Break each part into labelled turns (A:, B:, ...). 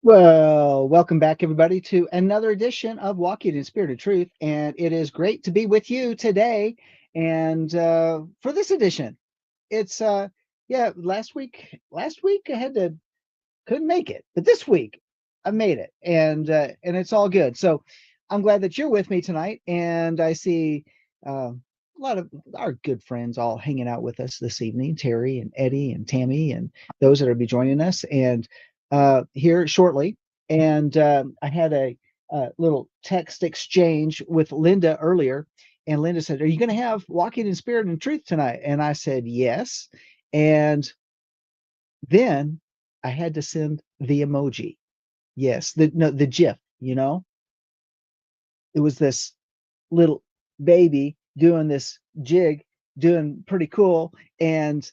A: Well, welcome back, everybody, to another edition of Walking in Spirit of Truth. And it is great to be with you today. And for this edition, it's yeah, last week I couldn't make it, but this week I made it, and it's all good. So I'm glad that you're with me tonight, and I see a lot of our good friends all hanging out with us this evening, Terry and Eddie and Tammy and those that will be joining us and here shortly. And I had a little text exchange with Linda earlier, and Linda said, "Are you going to have Walking in Spirit and Truth tonight?" And I said, "Yes." And then I had to send the emoji. Yes, the no, the GIF, It was this little baby doing this jig, doing pretty cool. And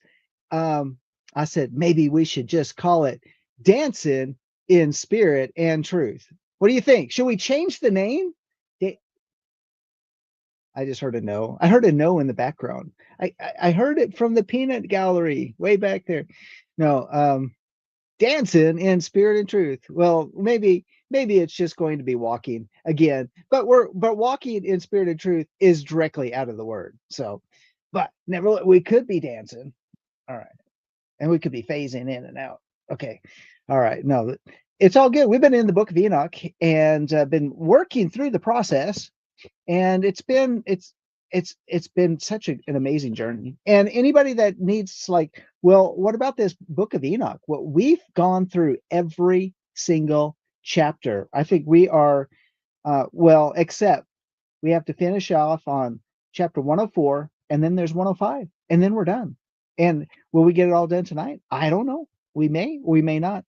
A: I said, maybe we should just call it Dancing in Spirit and Truth. What do you think? Should we change the name? Da- I just heard a no. I heard a no in the background. I heard it from the peanut gallery way back there. No, dancing in spirit and truth. Well, maybe it's just going to be walking again, but walking in spirit and truth is directly out of the word. So, but never we could be dancing. All right, and we could be phasing in and out. Okay, all right. No, it's all good. We've been in the book of Enoch and been working through the process, and it's been such an amazing journey. And anybody that needs, like, well, what about this book of Enoch? Well, we've gone through every single chapter. I think we are well, except we have to finish off on chapter 104, and then there's 105, and then we're done. And will we get it all done tonight? I don't know. We may not.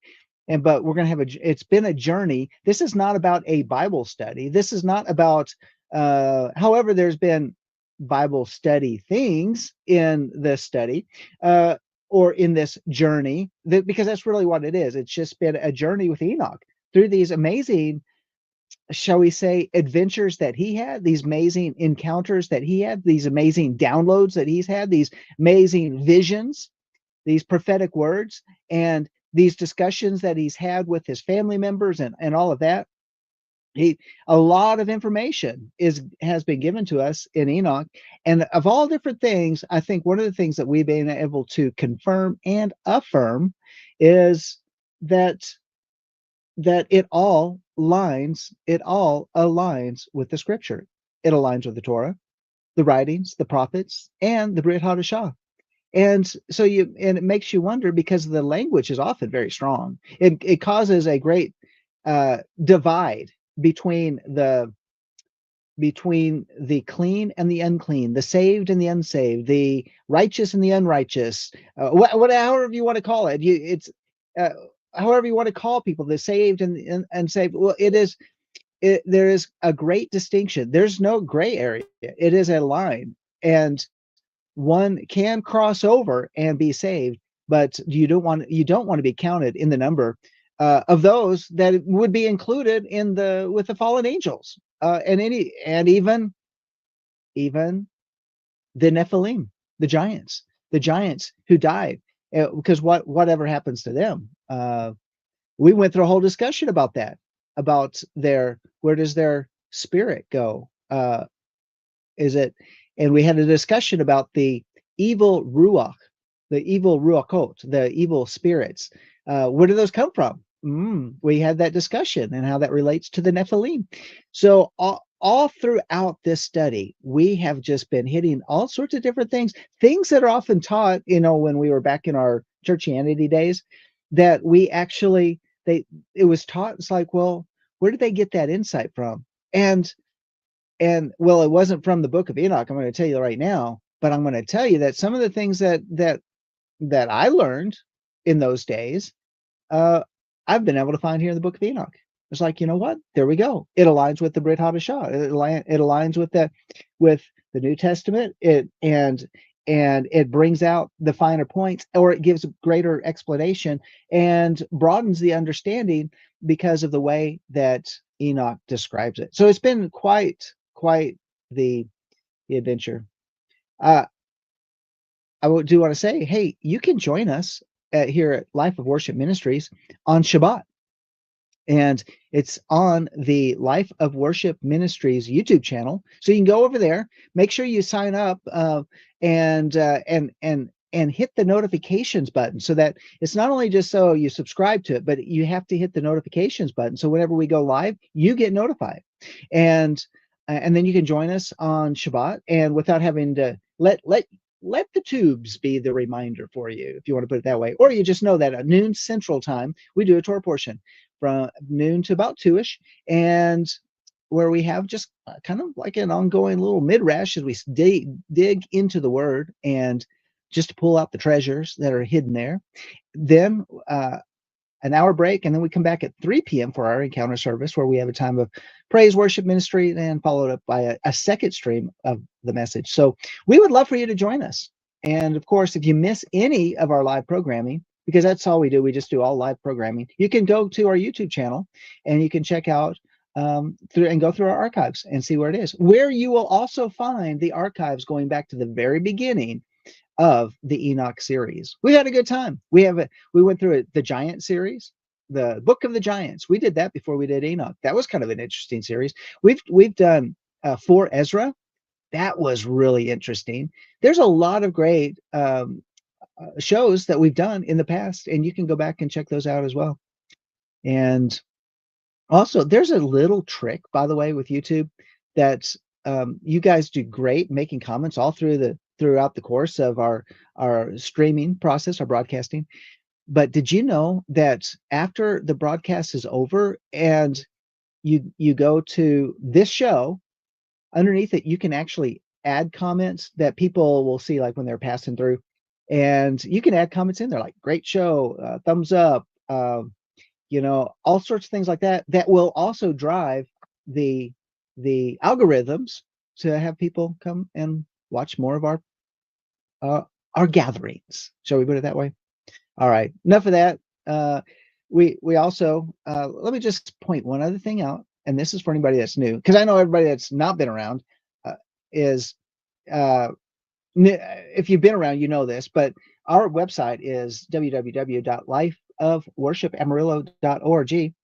A: And but we're going to have it's been a journey. This is not about a Bible study. This is not about however, there's been Bible study things in this study, or in this journey, because that's really what it is. It's just been a journey with Enoch through these amazing, shall we say, adventures that he had, these amazing encounters that he had, these amazing downloads that he's had, these amazing visions, these prophetic words, and these discussions that he's had with his family members and all of that. A lot of information has been given to us in Enoch, and of all different things, I think one of the things that we've been able to confirm and affirm is that it all aligns with the scripture. It aligns with the Torah, the writings, the prophets, and the Brit Hadashah. And it makes you wonder, because the language is often very strong. It causes a great divide between the clean and the unclean, the saved and the unsaved, the righteous and the unrighteous, however you want to call it. It's uh, however you want to call people, the saved and unsaved. Well, there is a great distinction. There's no gray area. It is a line, and one can cross over and be saved, but you don't want to be counted in the number of those that would be included in the with the fallen angels, and even the Nephilim, the giants who died, because whatever happens to them. We went through a whole discussion about that, about where does their spirit go? Is it? And we had a discussion about the evil ruach, the evil ruachot, the evil spirits. Where do those come from? We had that discussion and how that relates to the Nephilim. So all throughout this study, we have just been hitting all sorts of different things that are often taught, when we were back in our churchianity days, that we actually, it was taught. It's like, well, where did they get that insight from? And well, it wasn't from the book of Enoch. I'm going to tell you right now, but I'm going to tell you that some of the things that I learned in those days, uh, I've been able to find here in the book of Enoch. It's like, you know what? There we go. It aligns with the Brit Hadashah. It aligns with the New Testament. And it brings out the finer points, or it gives greater explanation and broadens the understanding because of the way that Enoch describes it. So it's been quite the adventure. Uh, do want to say, hey, you can join us here at Life of Worship Ministries on Shabbat. and it's on the Life of Worship Ministries YouTube channel. So you can go over there, make sure you sign up, and hit the notifications button, so that it's not only just so you subscribe to it, but you have to hit the notifications button. So whenever we go live, you get notified, and then you can join us on Shabbat, and without having to let the tubes be the reminder for you, if you want to put it that way. Or you just know that at noon Central Time, we do a Torah portion from noon to about 2ish, and where we have just kind of like an ongoing little midrash as we dig into the Word, and just to pull out the treasures that are hidden there. Then an hour break, and then we come back at 3 p.m. for our encounter service, where we have a time of praise, worship, ministry, and followed up by a second stream of the message. So we would love for you to join us. And of course, if you miss any of our live programming, because that's all we do, we just do all live programming, you can go to our YouTube channel and you can check out go through our archives and see where it is, where you will also find the archives going back to the very beginning of the Enoch series. We had a good time. We went through the Giant series, the Book of the Giants. We did that before we did Enoch. That was kind of an interesting series. We've done for Ezra. That was really interesting. There's a lot of great shows that we've done in the past, and you can go back and check those out as well. And also, there's a little trick, by the way, with YouTube that you guys do great making comments all throughout the course of our streaming process, our broadcasting. But did you know that after the broadcast is over and you go to this show, underneath it you can actually add comments that people will see, like when they're passing through, and you can add comments in there like great show, thumbs up, all sorts of things like that, that will also drive the algorithms to have people come and watch more of our gatherings. Shall we put it that way? All right, enough of that. We also let me just point one other thing out, and this is for anybody that's new, because I know everybody that's not been around is if you've been around, you know this, but our website is www.lifeofworshipamarillo.org.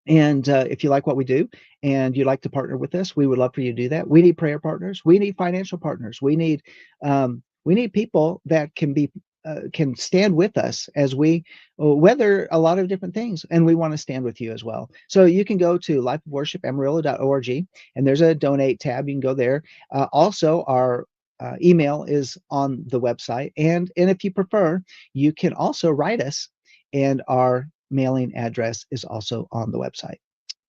A: And if you like what we do and you'd like to partner with us, we would love for you to do that. We need prayer partners. We need financial partners. We need people that can stand with us as we weather a lot of different things, and we want to stand with you as well. So you can go to lifeofworshipamarillo.org, and there's a donate tab. You can go there. Also, our email is on the website, and if you prefer, you can also write us, and our mailing address is also on the website.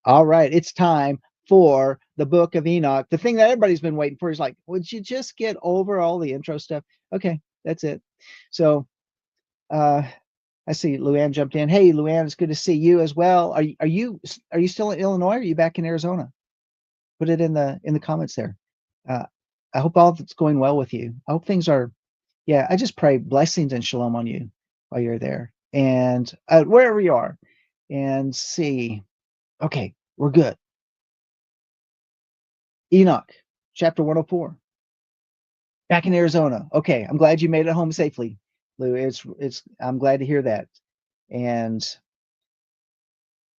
A: All right, it's time for the Book of Enoch. The thing that everybody's been waiting for is like, would you just get over all the intro stuff? Okay, that's it. So I see Luann jumped in. Hey, Luann, it's good to see you as well. Are you still in Illinois, or are you back in Arizona? Put it in the comments there. I hope all that's going well with you. I hope things are. Yeah, I just pray blessings and shalom on you while you're there, and wherever you are. And see. Okay, we're good. Enoch, chapter 104. Back in Arizona. Okay, I'm glad you made it home safely, Lou. I'm glad to hear that. And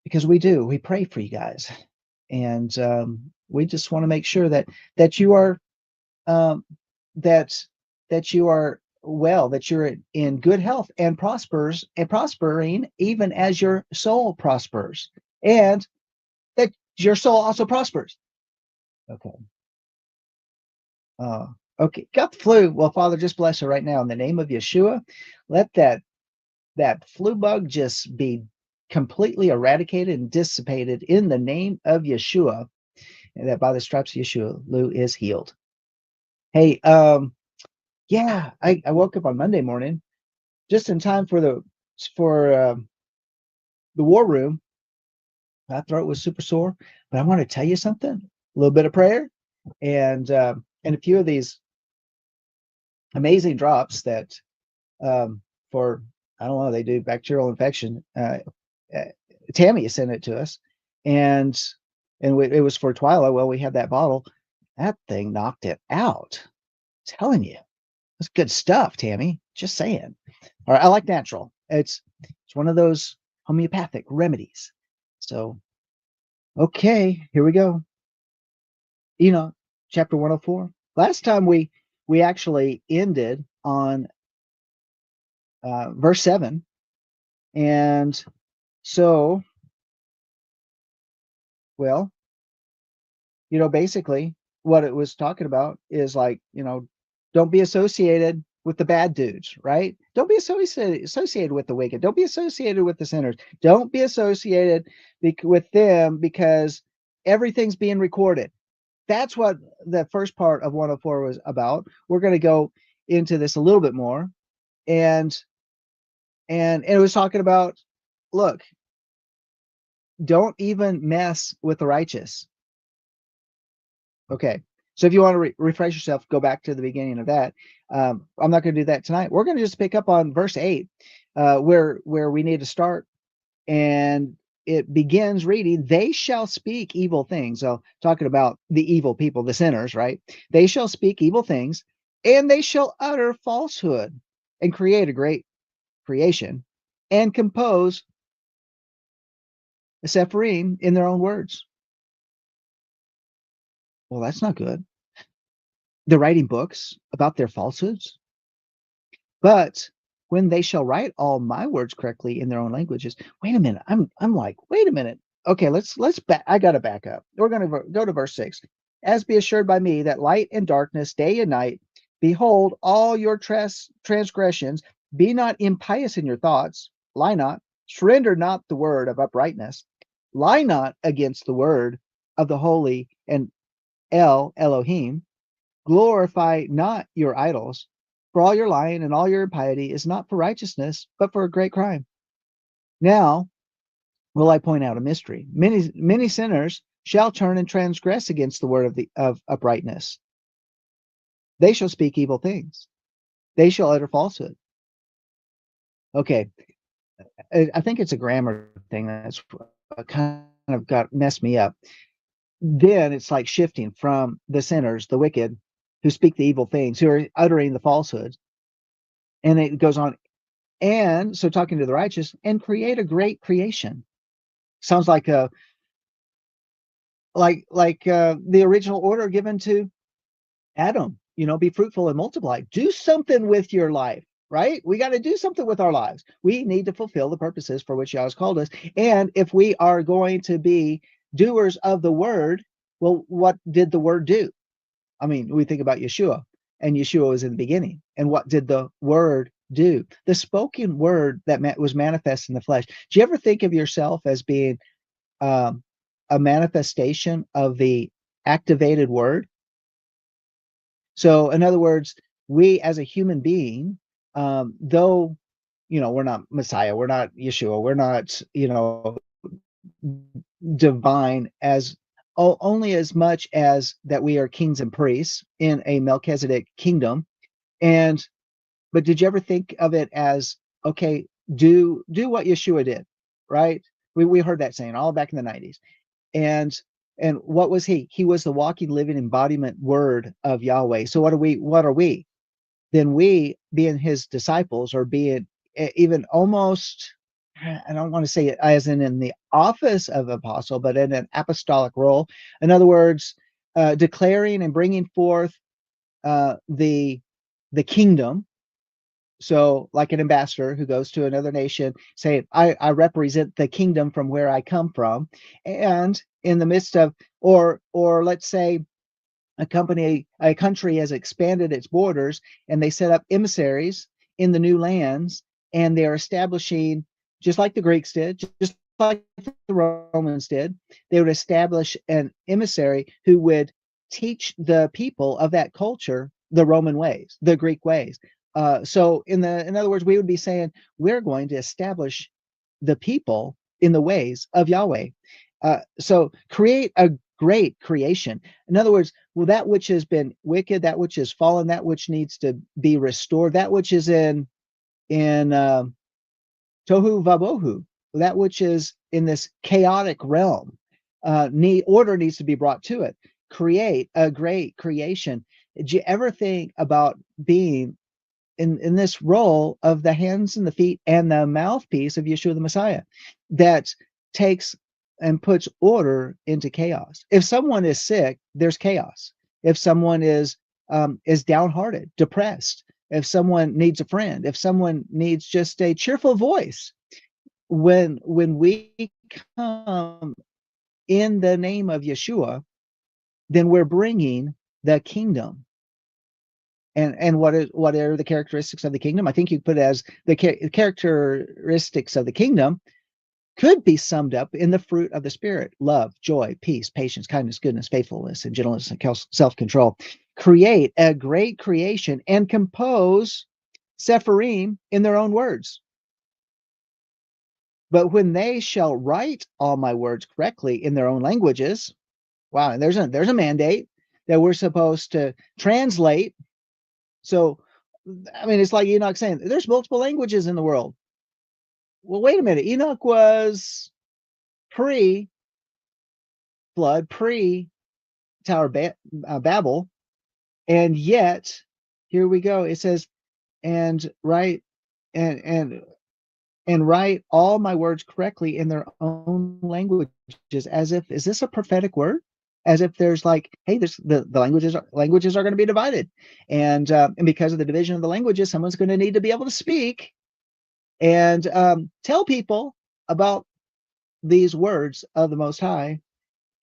A: because we pray for you guys, and we just want to make sure that you are that you are well, that you're in good health and prospering, even as your soul prospers, and that your soul also prospers. Okay. Okay, got the flu. Well, Father, just bless her right now in the name of Yeshua. Let that flu bug just be completely eradicated and dissipated in the name of Yeshua, and that by the stripes of Yeshua, Lou is healed. Hey, yeah, I woke up on Monday morning just in time for the war room. My throat was super sore, but I want to tell you something. A little bit of prayer and a few of these amazing drops that for, I don't know, they do bacterial infection. Tammy sent it to us, and it was for Twyla. Well, we had that bottle. That thing knocked it out. I'm telling you, that's good stuff, Tammy. Just saying. All right, I like natural. It's one of those homeopathic remedies. So, okay, here we go. Enoch, chapter 104. Last time we actually ended on verse 7. And so, well, basically what it was talking about is like, don't be associated with the bad dudes, right? Don't be associated with the wicked. Don't be associated with the sinners. Don't be associated with them because everything's being recorded. That's what the first part of 104 was about. We're going to go into this a little bit more, and it was talking about, look, don't even mess with the righteous. Okay. So if you want to refresh yourself, go back to the beginning of that. I'm not going to do that tonight. We're going to just pick up on verse 8, where we need to start. And it begins reading, they shall speak evil things. So talking about the evil people, the sinners, right? They shall speak evil things, and they shall utter falsehood, and create a great creation, and compose a Sephirim in their own words. Well, that's not good. They're writing books about their falsehoods. But when they shall write all my words correctly in their own languages, wait a minute. I'm like, wait a minute. Okay, let's back. I gotta back up. We're gonna go to verse 6. As be assured by me that light and darkness, day and night, behold all your transgressions. Be not impious in your thoughts. Lie not. Surrender not the word of uprightness. Lie not against the word of the holy and Elohim. Glorify not your idols, for all your lying and all your impiety is not for righteousness, but for a great crime. Now will I point out a mystery. Many sinners shall turn and transgress against the word of uprightness. They shall speak evil things. They shall utter falsehood. Okay, I think it's a grammar thing that's kind of got messed me up. Then it's like shifting from the sinners, the wicked, who speak the evil things, who are uttering the falsehoods. And it goes on. And so talking to the righteous, and create a great creation. Sounds like the original order given to Adam, be fruitful and multiply. Do something with your life, right? We got to do something with our lives. We need to fulfill the purposes for which God has called us. And if we are going to be doers of the word, well, what did the word do? I mean, we think about Yeshua, and Yeshua was in the beginning. And what did the word do? The spoken word that was manifest in the flesh. Do you ever think of yourself as being um, a manifestation of the activated word? So, in other words, we as a human being, though, we're not Messiah, we're not Yeshua, we're not, divine as only as much as that we are kings and priests in a Melchizedek kingdom. And but did you ever think of it as, okay, do what Yeshua did, right? We heard that saying all back in the 90s. And what was he? He was the walking, living embodiment word of Yahweh. So what are we? Then we, being his disciples, or being even almost, I don't want to say it as in the office of apostle, but in an apostolic role. In other words, declaring and bringing forth the kingdom. So like an ambassador who goes to another nation saying, I represent the kingdom from where I come from. And in the midst of, or let's say a country has expanded its borders, and they set up emissaries in the new lands, and they're establishing, just like the Greeks did, just like the Romans did, they would establish an emissary who would teach the people of that culture the Roman ways, the Greek ways. So in other words, we would be saying, we're going to establish the people in the ways of Yahweh. So create a great creation. In other words, well, that which has been wicked, that which is fallen, that which needs to be restored, that which is in tohu vabohu, that which is in this chaotic realm, order needs to be brought to it. Create a great creation. Did you ever think about being in this role of the hands and the feet and the mouthpiece of Yeshua the Messiah, that takes and puts order into chaos. If someone is sick, there's chaos. If someone is downhearted, depressed, if someone needs a friend, if someone needs just a cheerful voice, when we come in the name of Yeshua, then we're bringing the kingdom. And what are the characteristics of the kingdom? I think you put it as the characteristics of the kingdom could be summed up in the fruit of the Spirit: love, joy, peace, patience, kindness, goodness, faithfulness, and gentleness, and self-control. Create a great creation and compose Sepharim in their own words. But when they shall write all my words correctly in their own languages, wow, and there's a mandate that we're supposed to translate. So, I mean, it's like Enoch saying, there's multiple languages in the world. Well, wait a minute. Enoch was pre-flood, pre-Tower Babel, and yet here we go. It says, and write and write all my words correctly in their own languages, as if, is this a prophetic word? As if there's like, hey, there's the languages are going to be divided, and because of the division of the languages, someone's going to need to be able to speak and tell people about these words of the Most High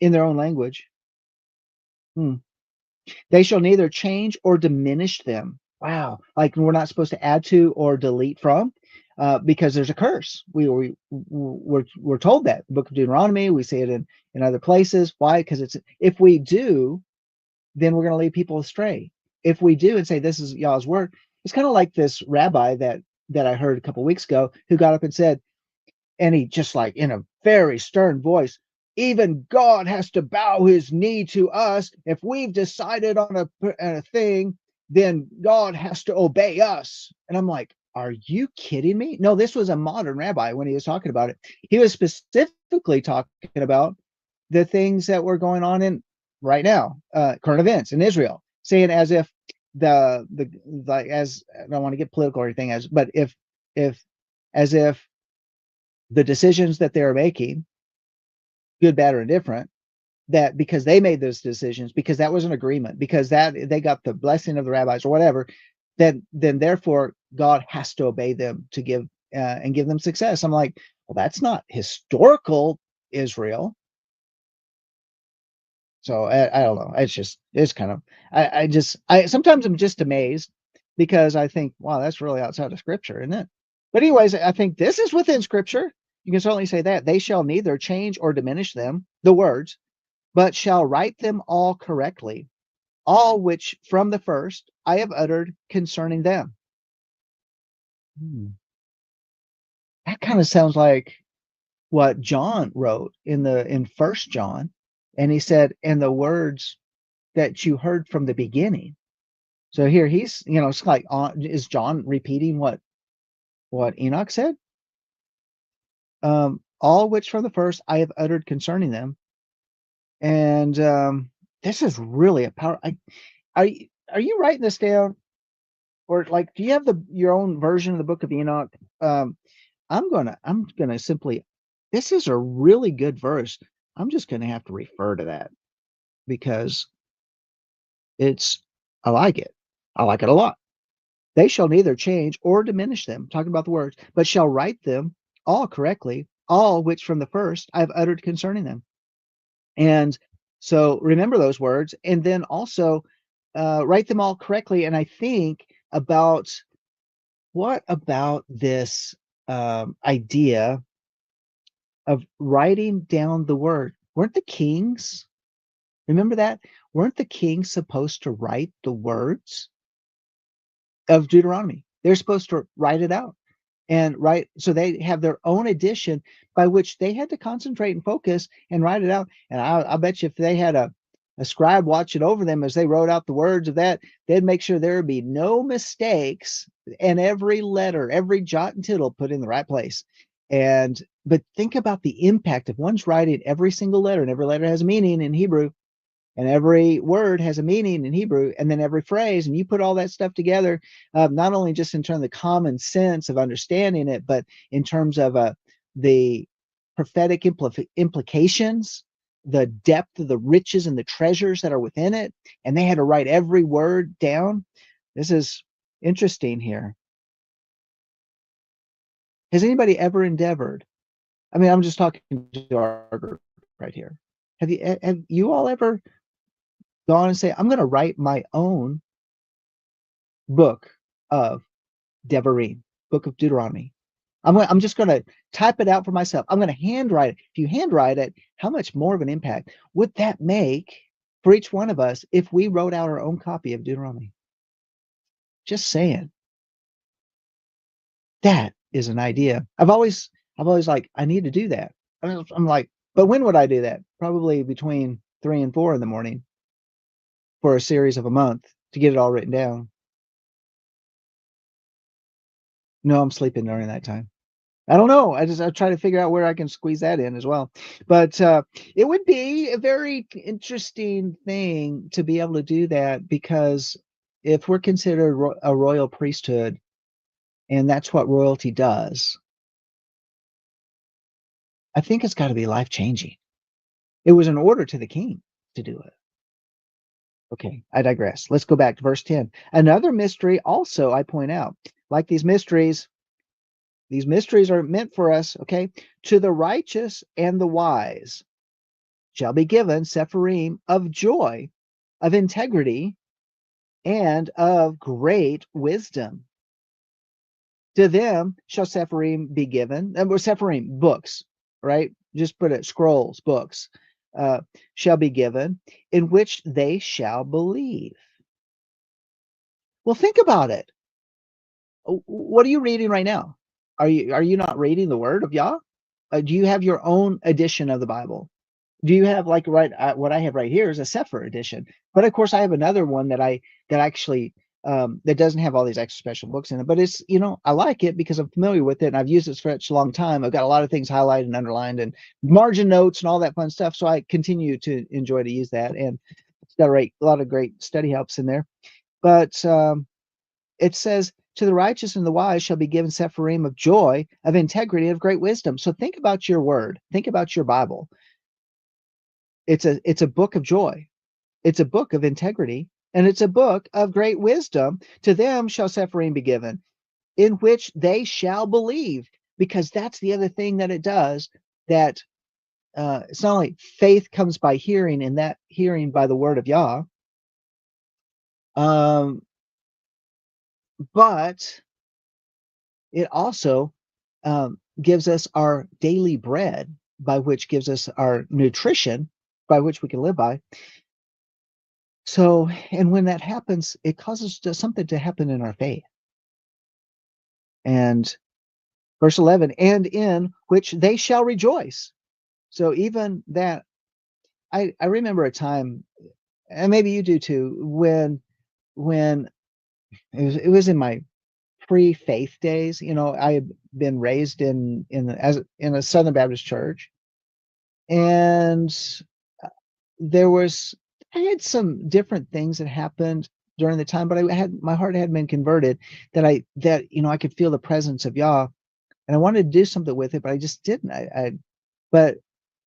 A: in their own language. They shall neither change or diminish them. Wow, like we're not supposed to add to or delete from, because there's a curse. We're told that in the book of Deuteronomy. We see it in other places. Why? Because it's, if we do, then we're going to lead people astray. If we do and say this is Yah's word, it's kind of like this rabbi that I heard a couple of weeks ago, who got up and said, and he just like in a very stern voice, even God has to bow his knee to us. If we've decided on a thing, then God has to obey us. And I'm like, are you kidding me? No, this was a modern rabbi when he was talking about it. He was specifically talking about the things that were going on in right now, current events in Israel, saying as if the like, as I don't want to get political or anything, but if as if the decisions that they're making, good, bad, or indifferent, that because they made those decisions, because that was an agreement, because that they got the blessing of the rabbis or whatever, then therefore God has to obey them to give and give them success. I'm like, well, that's not historical Israel. So I don't know. It's kind of, I sometimes I'm just amazed, because I think, wow, that's really outside of scripture, isn't it? But anyways, I think this is within scripture. You can certainly say that they shall neither change or diminish them, the words, but shall write them all correctly, all which from the first I have uttered concerning them. That kind of sounds like what John wrote in First John, and he said, "And the words that you heard from the beginning." So here he's, it's like, is John repeating what Enoch said? All which from the first I have uttered concerning them. And this is really a power. Are you writing this down, or like, do you have your own version of the Book of Enoch? I'm gonna simply. This is a really good verse. I'm just gonna have to refer to that, because I like it. I like it a lot. They shall neither change or diminish them, talking about the words, but shall write them all correctly, all which from the first I have uttered concerning them. And so remember those words, and then also write them all correctly. And I think about, what about this idea of writing down the word? Weren't the kings, remember that? Weren't the kings supposed to write the words of Deuteronomy? They're supposed to write it out and write, so they have their own edition by which they had to concentrate and focus and write it out. And I bet you if they had a scribe watching over them as they wrote out the words of that, they'd make sure there would be no mistakes, and every letter, every jot and tittle put in the right place. But think about the impact of one's writing every single letter, and every letter has a meaning in Hebrew, and every word has a meaning in Hebrew, and then every phrase, and you put all that stuff together, not only just in terms of the common sense of understanding it, but in terms of the prophetic implications, the depth of the riches and the treasures that are within it, and they had to write every word down. This is interesting here. Has anybody ever endeavored? I mean, I'm just talking to our group right here. Have you all ever gone and say, I'm going to write my own book of Devarim, book of Deuteronomy? I'm just going to type it out for myself. I'm going to handwrite it. If you handwrite it, how much more of an impact would that make for each one of us if we wrote out our own copy of Deuteronomy? Just saying. That is an idea. I've always like, I need to do that. I'm like, but when would I do that? Probably between 3 and 4 in the morning for a series of a month to get it all written down. No, I'm sleeping during that time. I don't know. I try to figure out where I can squeeze that in as well. But it would be a very interesting thing to be able to do that, because if we're considered a royal priesthood, and that's what royalty does, I think it's got to be life changing. It was an order to the king to do it. Okay, I digress. Let's go back to verse 10. Another mystery also I point out, like these mysteries are meant for us, okay? To the righteous and the wise shall be given Sephirim of joy, of integrity, and of great wisdom. To them shall Sephirim be given, or Sephirim, books, right? Just put it, scrolls, books, shall be given, in which they shall believe. Well, think about it. What are you reading right now? Are you not reading the Word of Yah? Do you have your own edition of the Bible? Do you have like what I have right here is a Sefer edition, but of course I have another one that actually that doesn't have all these extra special books in it, but it's, I like it because I'm familiar with it and I've used it for such a long time. I've got a lot of things highlighted and underlined and margin notes and all that fun stuff, so I continue to enjoy to use that, and it's got a lot of great study helps in there. But it says, to the righteous and the wise shall be given Sephirim of joy, of integrity, of great wisdom. So think about your word, think about your Bible. It's a book of joy, it's a book of integrity, and it's a book of great wisdom. To them shall Sephirim be given, in which they shall believe. Because that's the other thing that it does, that it's not only faith comes by hearing, and that hearing by the word of Yah, but it also gives us our daily bread, by which gives us our nutrition, by which we can live by. So, and when that happens, it causes something to happen in our faith. And verse 11, and in which they shall rejoice. So even that, I remember a time, and maybe you do too, when it was in my pre-faith days. I had been raised in a Southern Baptist church, and there was I had some different things that happened during the time, but my heart had been converted, that I could feel the presence of Yah, and I wanted to do something with it, but I just didn't. But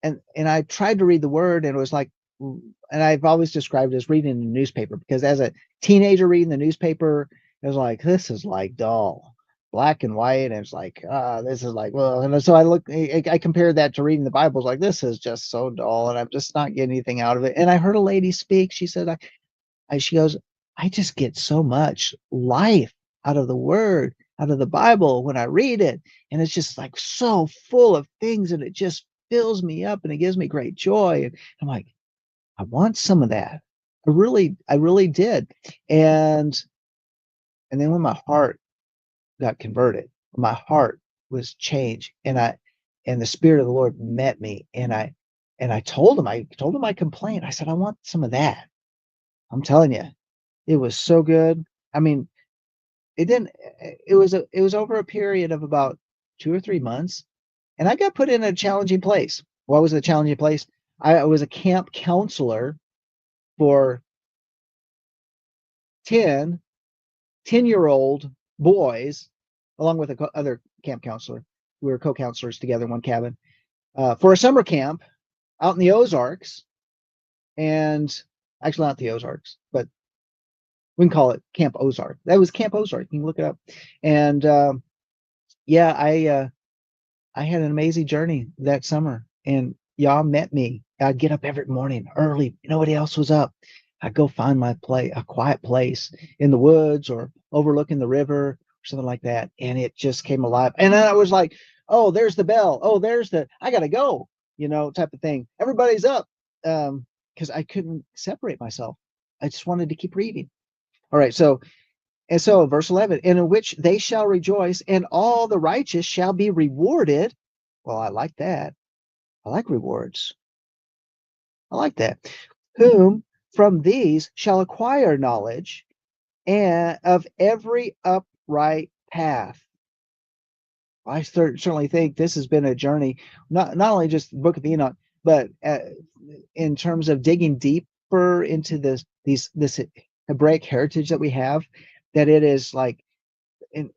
A: and I tried to read the word, and it was like, and I've always described it as reading the newspaper, because as a teenager reading the newspaper, it was like, this is like dull, black and white, and it's like, this is like, well, and so I compared that to reading the Bible. Like, this is just so dull, and I'm just not getting anything out of it. And I heard a lady speak. She said, she goes, I just get so much life out of the word, out of the Bible when I read it. And it's just like so full of things, and it just fills me up and it gives me great joy. And I'm like, I want some of that. I really did. And then when my heart got converted, my heart was changed, and the Spirit of the Lord met me, and I told him my complaint. I said, I want some of that. I'm telling you, it was so good. I mean, it didn't it was over a period of about 2 or 3 months, and I got put in a challenging place. What was the challenging place? I was a camp counselor for 10-year-old boys, along with other camp counselor. We were co-counselors together in one cabin. for a summer camp out in the Ozarks, and actually not the Ozarks, but we can call it Camp Ozark. That was Camp Ozark. You can look it up. And yeah, I had an amazing journey that summer, and y'all met me. I'd get up every morning early. Nobody else was up. I'd go find a quiet place in the woods or overlooking the river or something like that. And it just came alive. And then I was like, oh, there's the bell. Oh, I gotta go, type of thing. Everybody's up. Because I couldn't separate myself. I just wanted to keep reading. All right. So verse 11, and in which they shall rejoice, and all the righteous shall be rewarded. Well, I like that. I like rewards. I like that. Whom from these shall acquire knowledge and of every upright path. I certainly think this has been a journey, not only just the Book of Enoch, but in terms of digging deeper into this Hebraic heritage that we have, that it is like in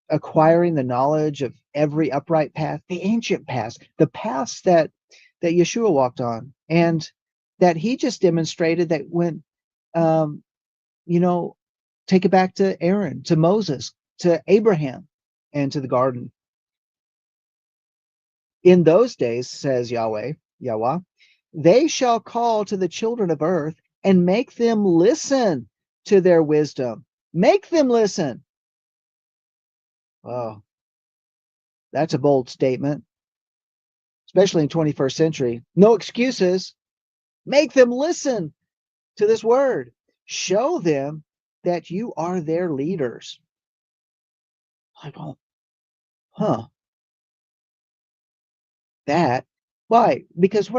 A: acquiring the knowledge of every upright path, the ancient paths, the paths that Yeshua walked on, and that he just demonstrated that when, um, you know, take it back to Aaron, to Moses, to Abraham, and to the garden. In those days, says Yahweh, they shall call to the children of earth and make them listen to their wisdom. Make them listen. Oh, that's a bold statement, especially in 21st century. No excuses. Make them listen to this word. Show them that you are their leaders. I go, huh? That why? Because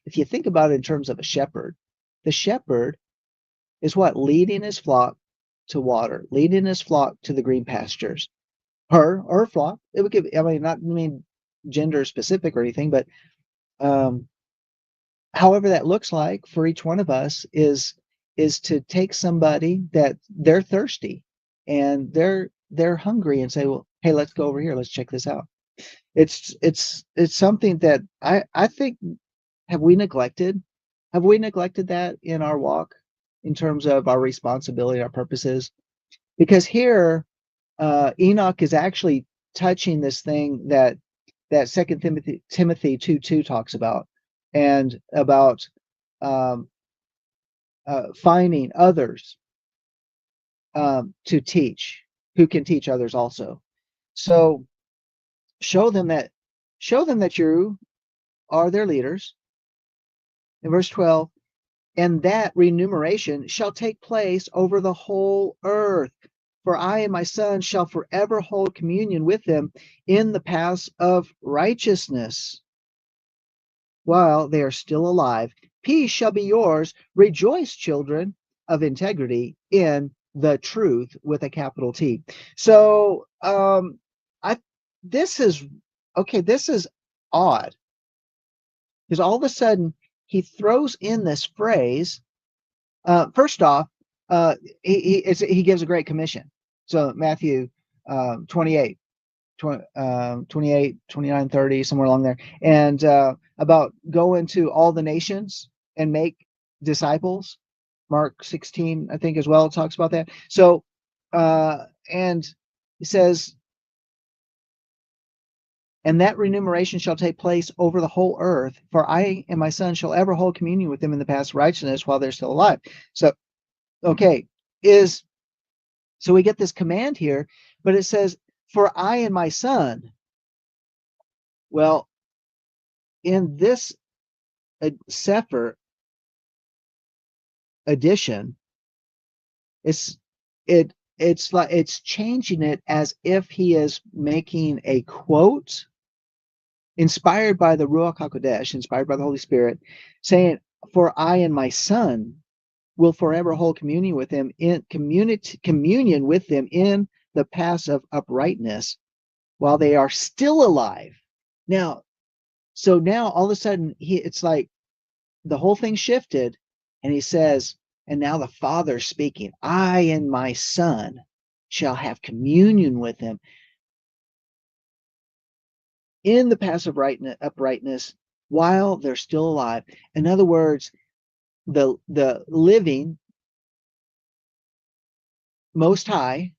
A: if you think about it in terms of a shepherd, the shepherd is what? Leading his flock to water, leading his flock to the green pastures. Her flock. It would give, not gender specific or anything, but um, however that looks like for each one of us is to take somebody that they're thirsty and they're hungry and say, well, hey, let's go over here, let's check this out. It's something that I think, have we neglected that in our walk in terms of our responsibility, our purposes? Because here Enoch is actually touching this thing that Second Timothy 2:2 talks about, and about um, finding others to teach, who can teach others also. So show them that you are their leaders. In verse 12, and that remuneration shall take place over the whole earth. For I and my son shall forever hold communion with them in the paths of righteousness while they are still alive. Peace shall be yours. Rejoice, children of integrity, in the truth with a capital T. So I this is okay, this is odd, because all of a sudden he throws in this phrase. First off, he gives a great commission. So Matthew 28, 28, 29, 30, somewhere along there, and about going to all the nations and make disciples. Mark 16, I think, as well, talks about that. So, and he says, and that remuneration shall take place over the whole earth, for I and my son shall ever hold communion with them in the paths of righteousness while they're still alive. So, okay, so we get this command here, but it says, for I and my son. Well, in this Sefer edition, it's like it's changing it as if he is making a quote inspired by the Ruach HaKodesh, inspired by the Holy Spirit, saying, for I and my son will forever hold communion with them in communion with them in the paths of uprightness while they are still alive. Now, so now all of a sudden it's like the whole thing shifted, and he says, and now the Father speaking, I and my son shall have communion with him. in the passive uprightness while they're still alive. In other words, the living Most High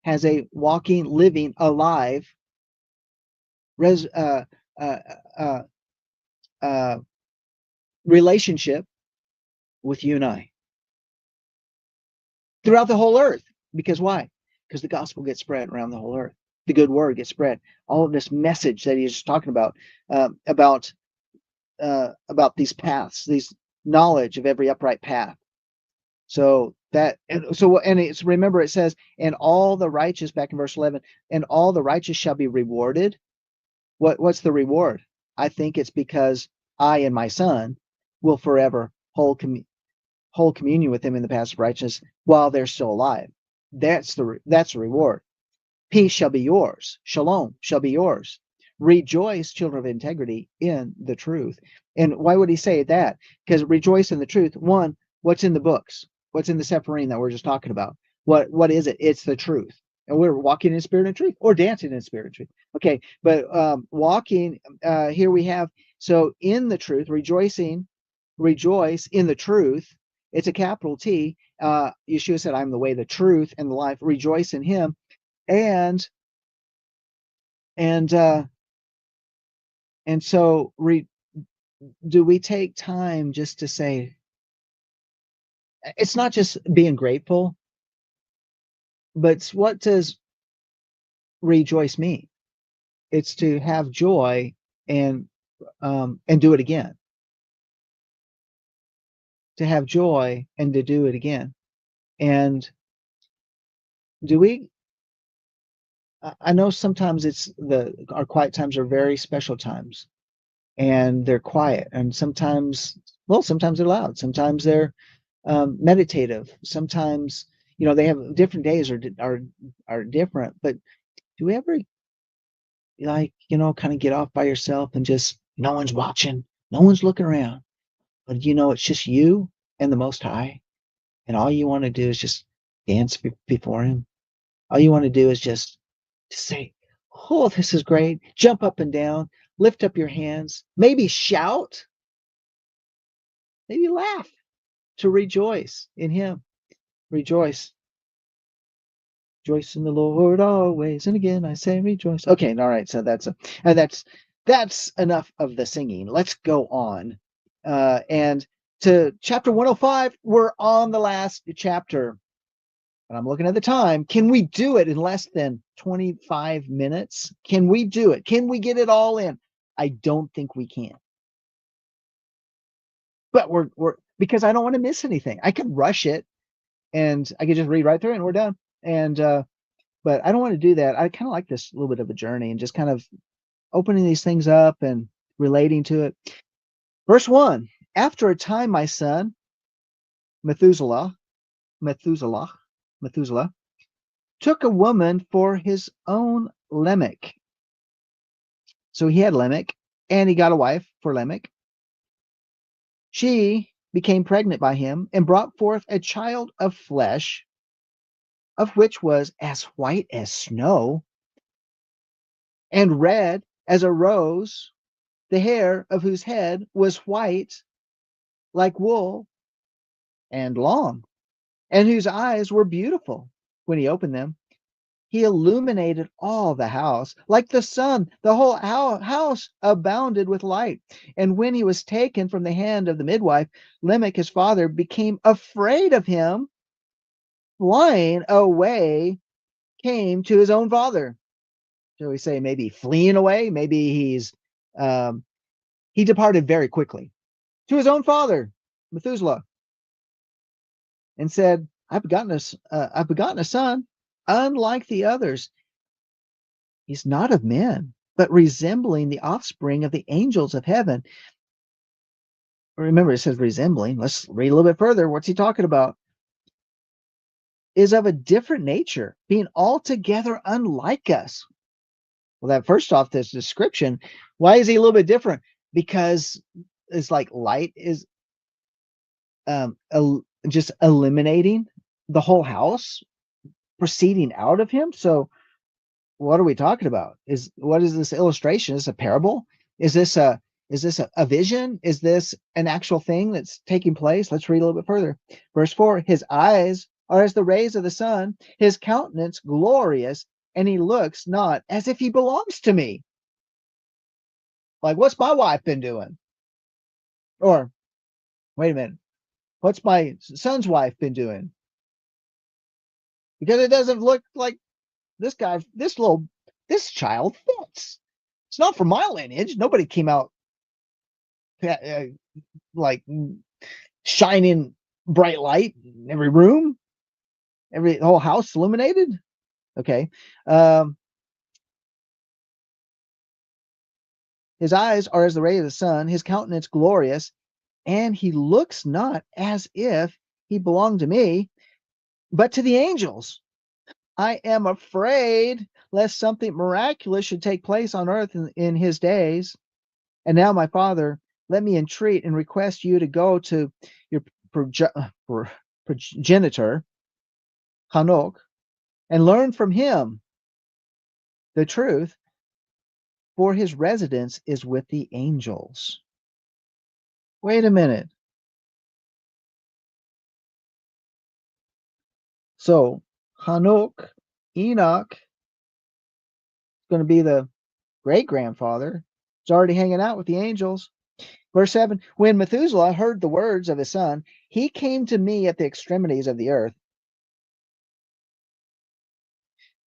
A: has a walking, living, alive res, uh, uh, uh, relationship with you and I throughout the whole earth. Because why? Because the gospel gets spread around the whole earth. The good word gets spread. All of this message that he's talking uh, about about these paths, these knowledge of every upright path. So it's, remember, it says, and all the righteous, back in verse 11, and all the righteous shall be rewarded. What's the reward? I think it's because I and my son will forever hold communion with him in the paths of righteousness while they're still alive. That's the reward. Peace shall be yours. Shalom shall be yours. Rejoice, children of integrity, in the truth. And why would he say that? Because rejoice in the truth. One, what's in the books? What's in the Sephirim that we're just talking about? What is it? It's the truth. And we're walking in spirit and truth, or dancing in spirit and truth. Okay, but walking, here we have, so in the truth, rejoice in the truth. It's a capital T. Yeshua said, I'm the way, the truth, and the life. Rejoice in him. And and uh and so do we take time just to say, it's not just being grateful, but what does rejoice mean? It's to have joy and do it again. To have joy and to do it again. And do we I know sometimes our quiet times are very special times, and they're quiet, and sometimes they're loud, sometimes they're meditative, sometimes they have different days, are different. But do we ever, like, kind of get off by yourself and just, no one's watching, no one's looking around, but it's just you and the Most High, and all you want to do is just dance before him. All you want to do is just say, oh, this is great. Jump up and down, lift up your hands, maybe shout, maybe laugh, to rejoice in him. Rejoice. Rejoice in the Lord always. And again, I say rejoice. Okay. All right. So that's enough of the singing. Let's go on. And to chapter 105, we're on the last chapter. And I'm looking at the time. Can we do it in less than 25 minutes? Can we do it? Can we get it all in? I don't think we can. But we're because I don't want to miss anything. I could rush it and I could just read right through it and we're done. And but I don't want to do that. I kind of like this little bit of a journey and just kind of opening these things up and relating to it. Verse 1. After a time, my son, Methuselah, took a woman for his own Lamech. So he had Lamech, and he got a wife for Lamech. She became pregnant by him and brought forth a child of flesh, of which was as white as snow and red as a rose, the hair of whose head was white like wool and long, and whose eyes were beautiful. When he opened them, he illuminated all the house like the sun. The whole house abounded with light. And when he was taken from the hand of the midwife, Lamech, his father, became afraid of him, flying away, came to his own father. Shall we say maybe fleeing away? Maybe he departed very quickly to his own father, Methuselah, and said, I've begotten a son, unlike the others. He's not of men, but resembling the offspring of the angels of heaven. Remember, it says resembling. Let's read a little bit further. What's he talking about? Is of a different nature, being altogether unlike us. Well, that first off, this description, why is he a little bit different? Because it's like light is just eliminating the whole house, proceeding out of him. So what are we talking about? What is this illustration? Is this a parable? Is this a vision? Is this an actual thing that's taking place? Let's read a little bit further. Verse 4, his eyes are as the rays of the sun, his countenance glorious, and he looks not as if he belongs to me. Like, what's my wife been doing? Or, wait a minute, what's my son's wife been doing? Because it doesn't look like this guy, this child fits. It's not from my lineage. Nobody came out like shining bright light in every room, every whole house illuminated. Okay. His eyes are as the ray of the sun, his countenance glorious, and he looks not as if he belonged to me, but to the angels. I am afraid lest something miraculous should take place on earth in his days. And now, my father, let me entreat and request you to go to your progenitor, Hanok, and learn from him the truth, for his residence is with the angels. Wait a minute. So Hanok, Enoch, is going to be the great grandfather. He's already hanging out with the angels. Verse 7, when Methuselah heard the words of his son, he came to me at the extremities of the earth,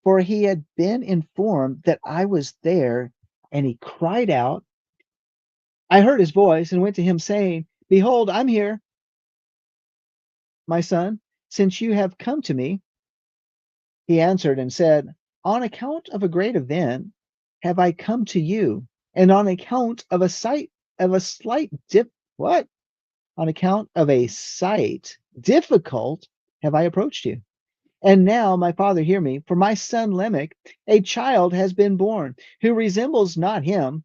A: for he had been informed that I was there, and he cried out. I heard his voice and went to him, saying, behold, I'm here, my son, since you have come to me. He answered and said, on account of a great event have I come to you, and on account of a slight what? On account of a sight difficult have I approached you. And now, my father, hear me, for my son Lamech, a child has been born, who resembles not him,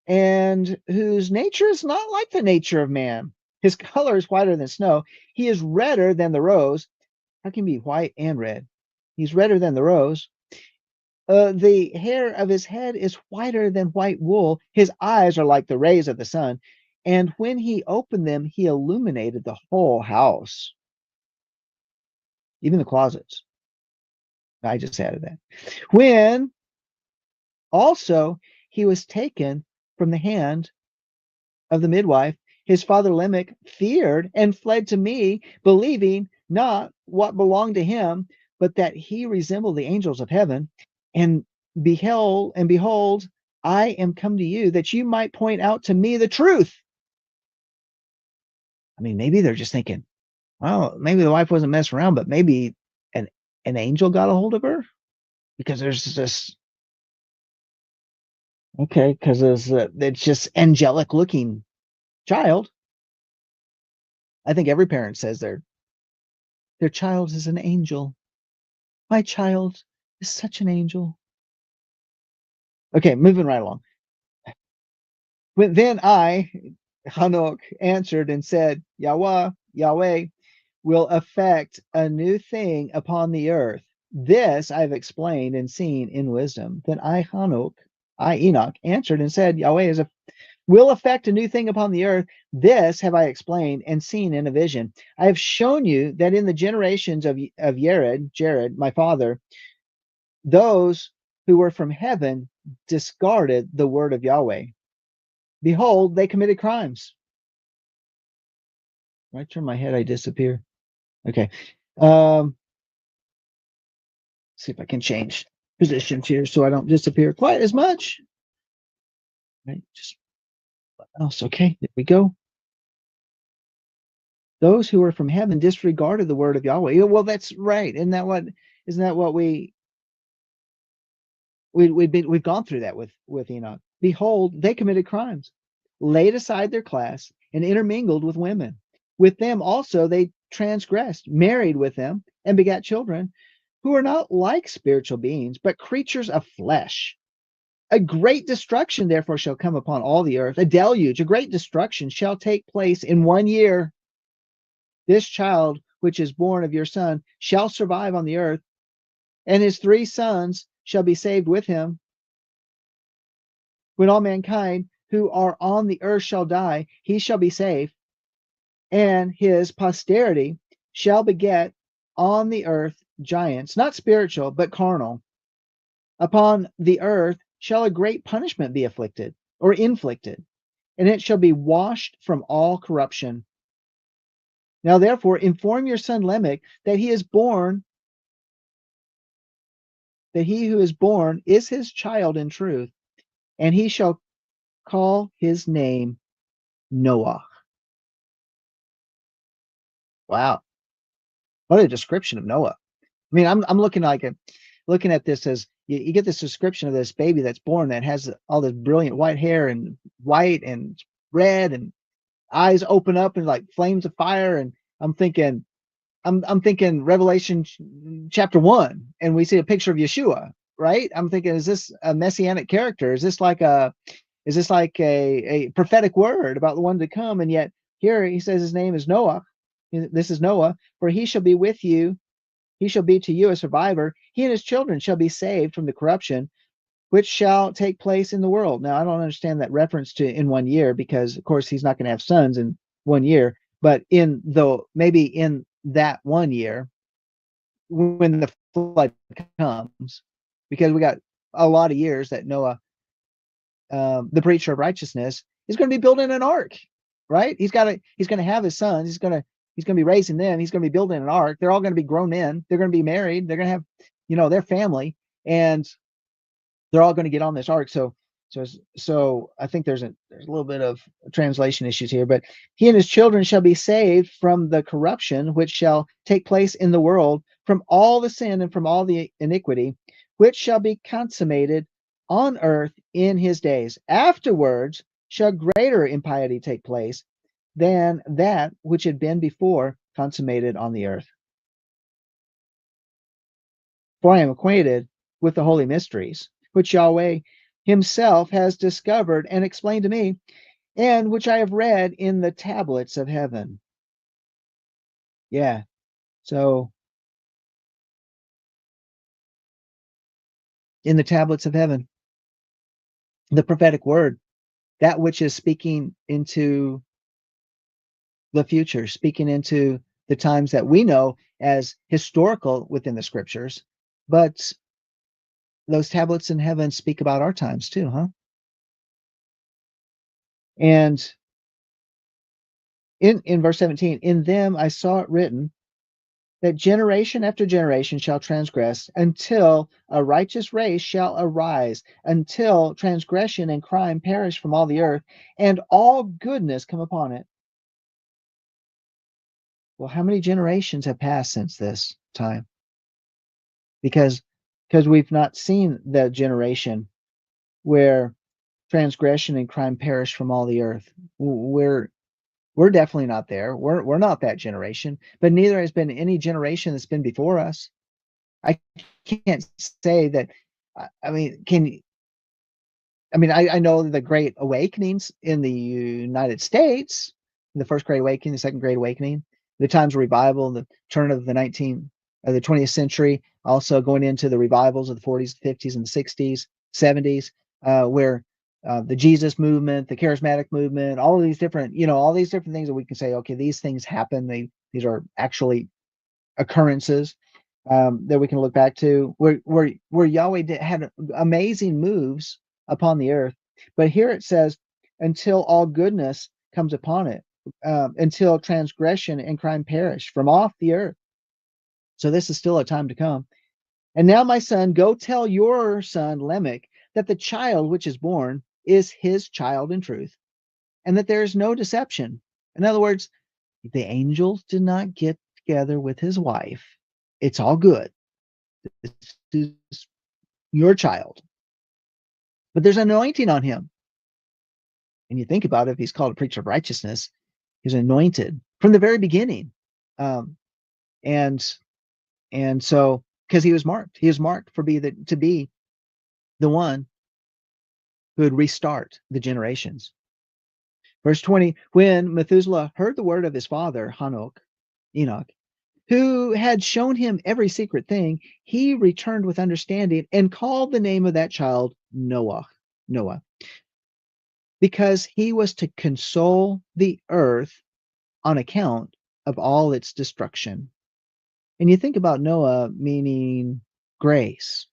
A: and whose nature is not like the nature of man. His color is whiter than snow. He is redder than the rose. How can he be white and red? He's redder than the rose. The hair of his head is whiter than white wool. His eyes are like the rays of the sun. And when he opened them, he illuminated the whole house, even the closets. I just added that. When also he was taken from the hand of the midwife, his father Lamech feared and fled to me, believing not what belonged to him, but that he resembled the angels of heaven. And behold, I am come to you that you might point out to me the truth. I mean, maybe they're just thinking, well, maybe the wife wasn't messing around, but maybe an angel got a hold of her, because there's this. Okay, because it's just angelic looking child. I think every parent says their child is an angel. My child is such an angel. Okay, moving right along. Then I, Hanok, answered and said, Yahweh will effect a new thing upon the earth. This I've explained and seen in wisdom. Then I, Enoch, answered and said, Yahweh will effect a new thing upon the earth. This have I explained and seen in a vision. I have shown you that in the generations of Jared, my father, those who were from heaven discarded the word of Yahweh. Behold, they committed crimes. When I turn my head, I disappear. Okay. See if I can change positions here so I don't disappear quite as much. Right, just else. Okay, there we go. Those who were from heaven disregarded the word of Yahweh. Well, that's right. Isn't that what we've gone through that with Enoch? Behold, they committed crimes, laid aside their class, and intermingled with women. With them also they transgressed, married with them, and begat children who are not like spiritual beings, but creatures of flesh. A great destruction therefore shall come upon all the earth. A deluge, a great destruction shall take place in 1 year. This child which is born of your son shall survive on the earth, and his 3 sons shall be saved with him. When all mankind who are on the earth shall die, he shall be saved, and his posterity shall beget on the earth giants, not spiritual, but carnal. Upon the earth shall a great punishment be afflicted or inflicted, and it shall be washed from all corruption. Now, therefore, inform your son Lamech that he who is born is his child in truth, and he shall call his name Noah. Wow, what a description of Noah. I mean, I'm looking at this as you get this description of this baby that's born that has all this brilliant white hair and white and red and eyes open up and like flames of fire. And I'm thinking, I'm thinking Revelation chapter 1, and we see a picture of Yeshua, right? I'm thinking, is this a messianic character? Is this like a prophetic word about the one to come? And yet here he says his name is Noah. This is Noah, for he shall be with you. He shall be to you a survivor. He and his children shall be saved from the corruption which shall take place in the world. Now, I don't understand that reference to in 1 year, because of course he's not going to have sons in 1 year, but maybe in that 1 year when the flood comes, because we got a lot of years that Noah, the preacher of righteousness, is going to be building an ark, right? He's going to have his sons. He's going to be raising them. He's going to be building an ark. They're all going to be grown men. They're going to be married. They're going to have, their family, and they're all going to get on this ark. So I think there's a little bit of translation issues here, but he and his children shall be saved from the corruption which shall take place in the world, from all the sin and from all the iniquity, which shall be consummated on earth in his days. Afterwards shall greater impiety take place than that which had been before consummated on the earth. For I am acquainted with the holy mysteries, which Yahweh himself has discovered and explained to me, and which I have read in the tablets of heaven. Yeah. So in the tablets of heaven, the prophetic word, that which is speaking into the future, speaking into the times that we know as historical within the scriptures, but those tablets in heaven speak about our times too, huh? And in verse 17, in them I saw it written that generation after generation shall transgress, until a righteous race shall arise, until transgression and crime perish from all the earth, and all goodness come upon it. Well, how many generations have passed since this time? Because we've not seen the generation where transgression and crime perish from all the earth. We're definitely not there. We're not that generation, but neither has been any generation that's been before us. I can't say that. I mean, I know the Great Awakenings in the United States, the first Great Awakening, the second Great Awakening, the times of revival, the turn of the 20th century, also going into the revivals of the 40s, 50s, and the 60s, 70s, where the Jesus movement, the charismatic movement, all these different things that we can say, okay, these things happen. These are actually occurrences that we can look back to, where Yahweh had amazing moves upon the earth. But here it says, until all goodness comes upon it, until transgression and crime perish from off the earth. So this is still a time to come. And now, my son, go tell your son Lamech that the child which is born is his child in truth, and that there is no deception. In other words, the angels did not get together with his wife. It's all good. This is your child. But there's anointing on him. And you think about it, if he's called a preacher of righteousness, he's anointed from the very beginning. And so, because he was marked to be the one who would restart the generations. Verse 20, when Methuselah heard the word of his father, Enoch, who had shown him every secret thing, he returned with understanding and called the name of that child Noah, because he was to console the earth on account of all its destruction. And you think about Noah meaning grace.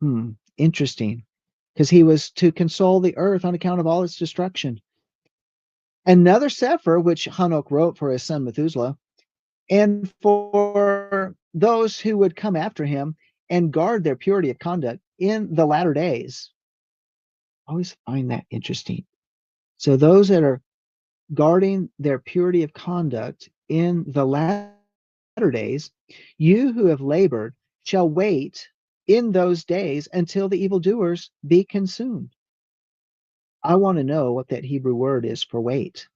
A: Hmm, interesting. Because he was to console the earth on account of all its destruction. Another sefer, which Hanok wrote for his son Methuselah, and for those who would come after him and guard their purity of conduct in the latter days. I always find that interesting. So those that are guarding their purity of conduct in the latter days, you who have labored shall wait in those days until the evildoers be consumed. I want to know what that Hebrew word is for wait,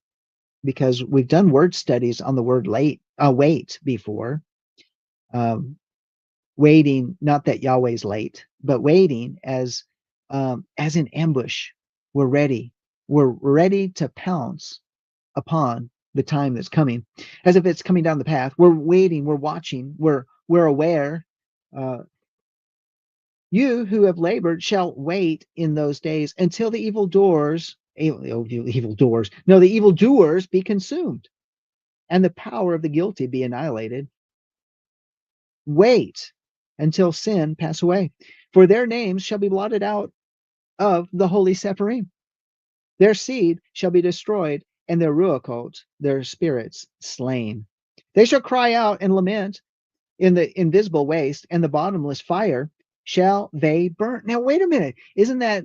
A: because we've done word studies on the word wait before. Um, Waiting, not that Yahweh's late, but waiting as in ambush. We're ready. We're ready to pounce upon the time that's coming, as if it's coming down the path. We're waiting. We're watching. We're aware. Uh, you who have labored shall wait in those days until the evil doors, no, the evil doers be consumed, and the power of the guilty be annihilated. Wait until sin pass away, for their names shall be blotted out of the holy Sepharim. Their seed shall be destroyed, and their ruachot, their spirits, slain. They shall cry out and lament in the invisible waste, and the bottomless fire shall they burn. Now, wait a minute. Isn't that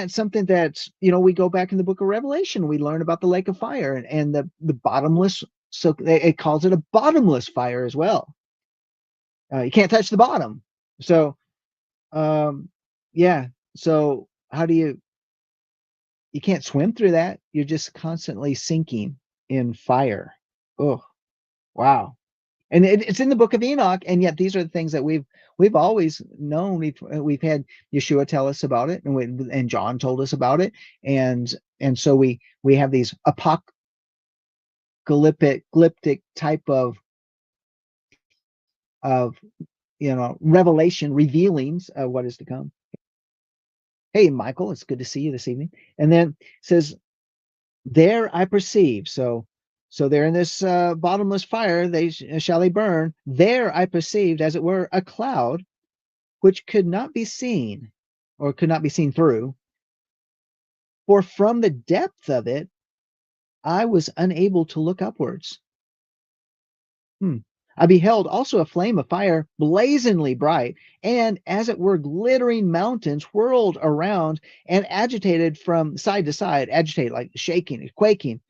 A: something that, we go back in the book of Revelation, we learn about the lake of fire and the bottomless, so it calls it a bottomless fire as well. You can't touch the bottom. So, yeah. So how do you can't swim through that. You're just constantly sinking in fire. Oh, wow. And it's in the book of Enoch, and yet these are the things that we've always known. We've had Yeshua tell us about it, and John told us about it, and so we have these apocalyptic type of revelation revealings of what is to come. Hey, Michael, it's good to see you this evening. And then it says, there I perceive. So they're in this bottomless fire. Shall they burn. There I perceived, as it were, a cloud which could not be seen, or could not be seen through. For from the depth of it, I was unable to look upwards. I beheld also a flame of fire, blazingly bright, and as it were glittering mountains whirled around and agitated from side to side, agitated like shaking, quaking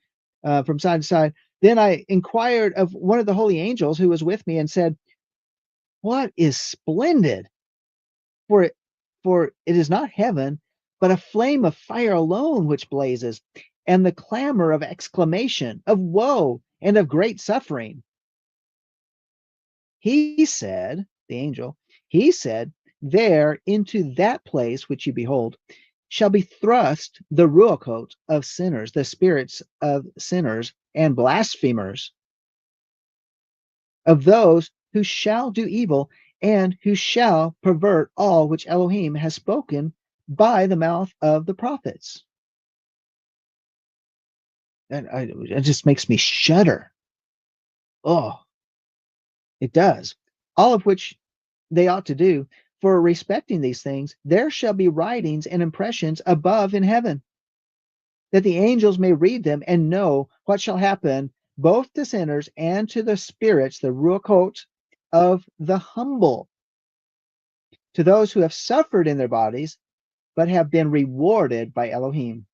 A: from side to side. Then I inquired of one of the holy angels who was with me and said, what is splendid? For it is not heaven, but a flame of fire alone which blazes, and the clamor of exclamation, of woe, and of great suffering. He said, the angel, he said, there into that place which you behold shall be thrust the ruachot of sinners, the spirits of sinners and blasphemers, of those who shall do evil and who shall pervert all which Elohim has spoken by the mouth of the prophets. And it just makes me shudder. Oh, it does. All of which they ought to do. For respecting these things, there shall be writings and impressions above in heaven, that the angels may read them and know what shall happen both to sinners and to the spirits, the ruachot of the humble, to those who have suffered in their bodies, but have been rewarded by Elohim,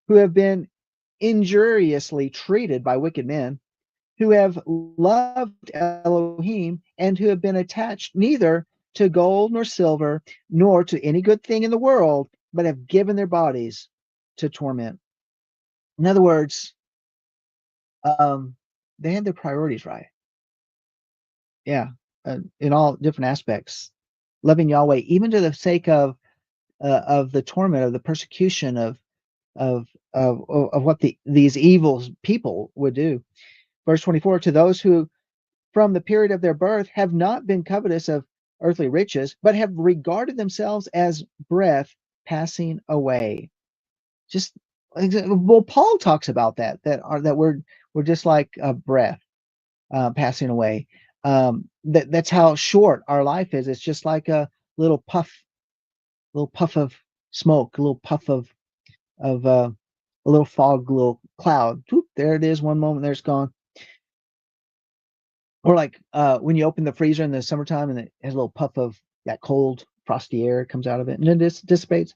A: who have been injuriously treated by wicked men, who have loved Elohim, and who have been attached neither to gold nor silver, nor to any good thing in the world, but have given their bodies to torment. In other words, they had their priorities right. Yeah, in all different aspects, loving Yahweh, even to the sake of the torment, of the persecution, of what these evil people would do. Verse 24, to those who from the period of their birth have not been covetous of earthly riches, but have regarded themselves as breath passing away. Just well, Paul talks about that we're just like a breath passing away. That's how short our life is. It's just like a little puff of smoke, a little puff of a little fog, a little cloud. Whoop, there it is. One moment, there it's gone. Or like when you open the freezer in the summertime and it has a little puff of that cold, frosty air comes out of it and then it dissipates.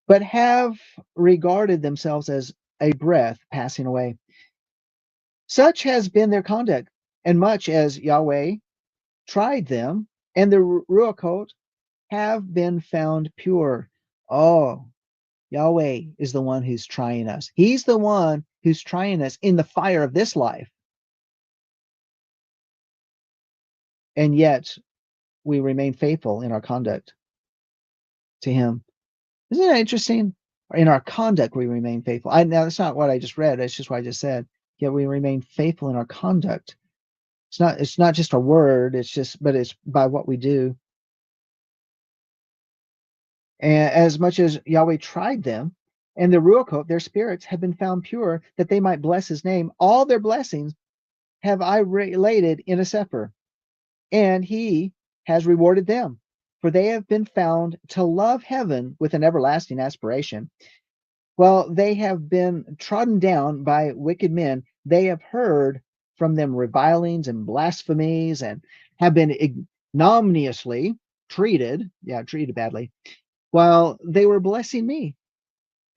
A: But have regarded themselves as a breath passing away. Such has been their conduct, and much as Yahweh tried them, and the Ruachot have been found pure. Oh, Yahweh is the one who's trying us. He's the one who's trying us in the fire of this life. And yet we remain faithful in our conduct to him. Isn't that interesting? In our conduct, we remain faithful. Now, that's not what I just read. That's just what I just said. Yet we remain faithful in our conduct. It's not just a word. But it's by what we do. And as much as Yahweh tried them, and the Ruachot, their spirits, have been found pure, that they might bless his name. All their blessings have I related in a sefer, and he has rewarded them, for they have been found to love heaven with an everlasting aspiration. While they have been trodden down by wicked men, they have heard from them revilings and blasphemies, and have been ignominiously treated badly, while they were blessing me.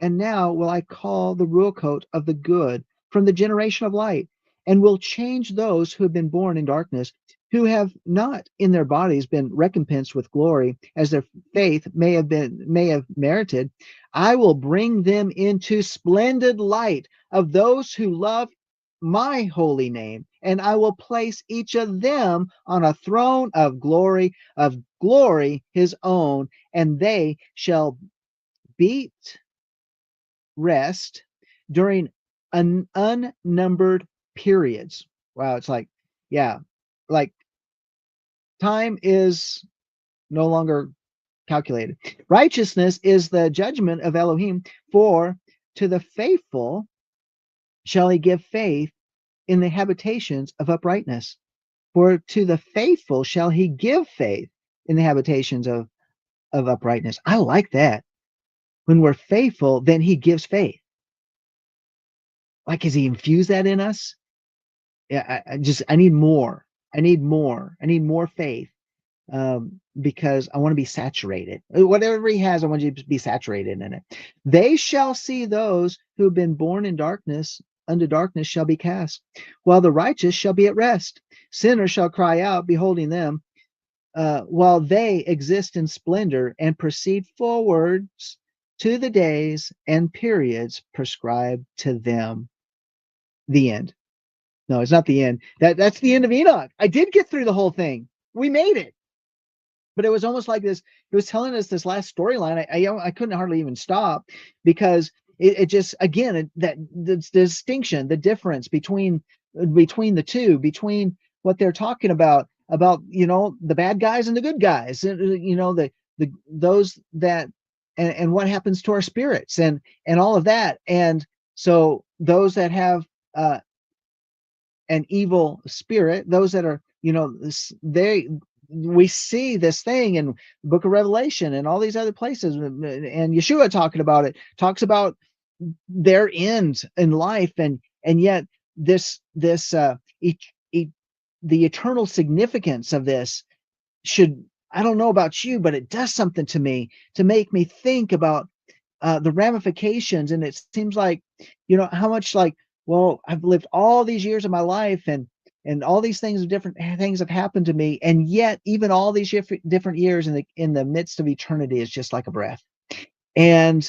A: And now will I call the Ruachot of the good from the generation of light, and will change those who have been born in darkness, who have not in their bodies been recompensed with glory, as their faith may have merited. I will bring them into splendid light of those who love my holy name, and I will place each of them on a throne of glory, his own, and they shall beat rest during unnumbered periods. Wow, it's like, yeah, like time is no longer calculated. Righteousness is the judgment of Elohim, for to the faithful shall he give faith in the habitations of uprightness. For to the faithful shall he give faith in the habitations of uprightness. I like that. When we're faithful, then he gives faith. Like, has he infused that in us? Yeah, I need more. I need more faith, because I want to be saturated. Whatever he has, I want you to be saturated in it. They shall see those who have been born in darkness, unto darkness shall be cast, while the righteous shall be at rest. Sinners shall cry out, beholding them, while they exist in splendor and proceed forwards to the days and periods prescribed to them. The end. No, it's not the end. That's the end of Enoch. I did get through the whole thing. We made it. But it was almost like this. It was telling us this last storyline. I couldn't hardly even stop, because it just, again, that the distinction, the difference between the two, between what they're talking about the bad guys and the good guys, the those that and what happens to our spirits and all of that. And so those that have an evil spirit, those that are, we see this thing in the book of Revelation and all these other places, and Yeshua talks about their end in life, and yet the eternal significance of this should, I don't know about you, but it does something to me, to make me think about the ramifications. And it seems like, how much, like, well, I've lived all these years of my life, and all these different things have happened to me, and yet even all these different years in the midst of eternity is just like a breath. And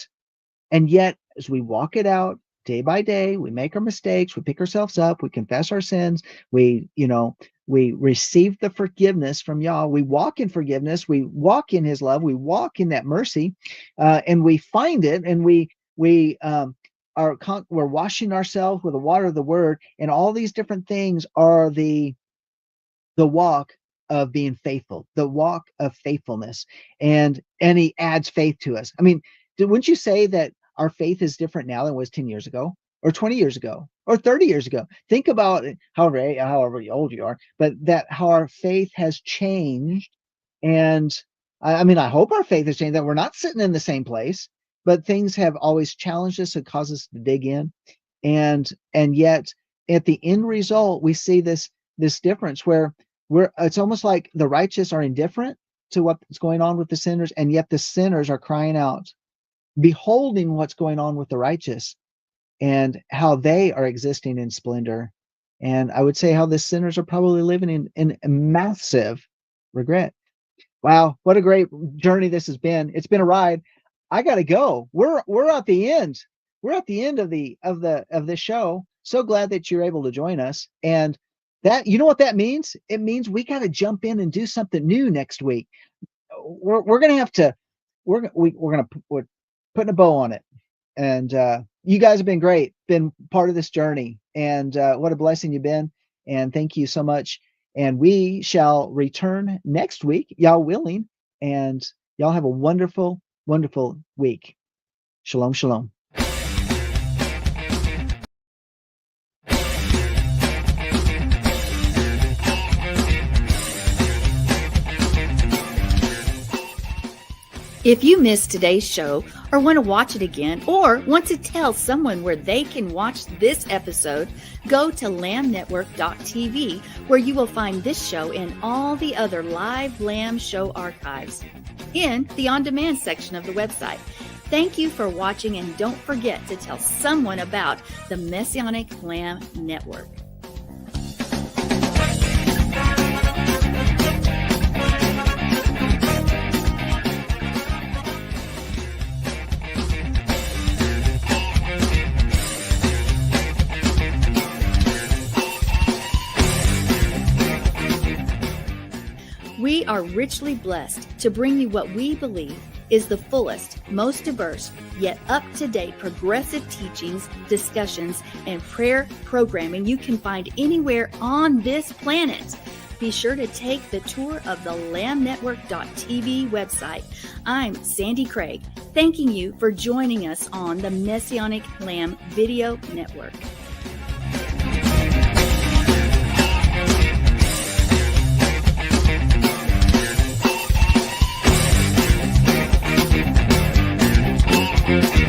A: yet, as we walk it out day by day, we make our mistakes, we pick ourselves up, we confess our sins, we receive the forgiveness from Yah, we walk in forgiveness, we walk in his love, we walk in that mercy, and we find it, and we we're washing ourselves with the water of the word, and all these different things are the walk of being faithful, the walk of faithfulness. And he adds faith to us. I mean, wouldn't you say that our faith is different now than it was 10 years ago or 20 years ago or 30 years ago? Think about it, however old you are, but that how our faith has changed. And I mean, I hope our faith has changed, that we're not sitting in the same place, but things have always challenged us and caused us to dig in. And yet at the end result, we see this difference where it's almost like the righteous are indifferent to what's going on with the sinners, and yet the sinners are crying out, beholding what's going on with the righteous and how they are existing in splendor. And I would say how the sinners are probably living in massive regret. Wow, what a great journey this has been. It's been a ride. I gotta go. We're at the end. We're at the end of the show. So glad that you're able to join us. And that, you know what that means? It means we got to jump in and do something new next week. We're gonna have to. We're putting a bow on it. And you guys have been great, been part of this journey, and what a blessing you've been. And thank you so much. And we shall return next week, y'all willing. And y'all have a wonderful, wonderful week. Shalom, shalom.
B: If you missed today's show or want to watch it again or want to tell someone where they can watch this episode, go to lambnetwork.tv, where you will find this show and all the other live Lamb show archives in the on-demand section of the website. Thank you for watching, and don't forget to tell someone about the Messianic Lamb Network. We are richly blessed to bring you what we believe is the fullest, most diverse, yet up-to-date progressive teachings, discussions, and prayer programming you can find anywhere on this planet. Be sure to take the tour of the lambnetwork.tv website. I'm Sandi Craig, thanking you for joining us on the Messianic Lamb Video Network. Thank you.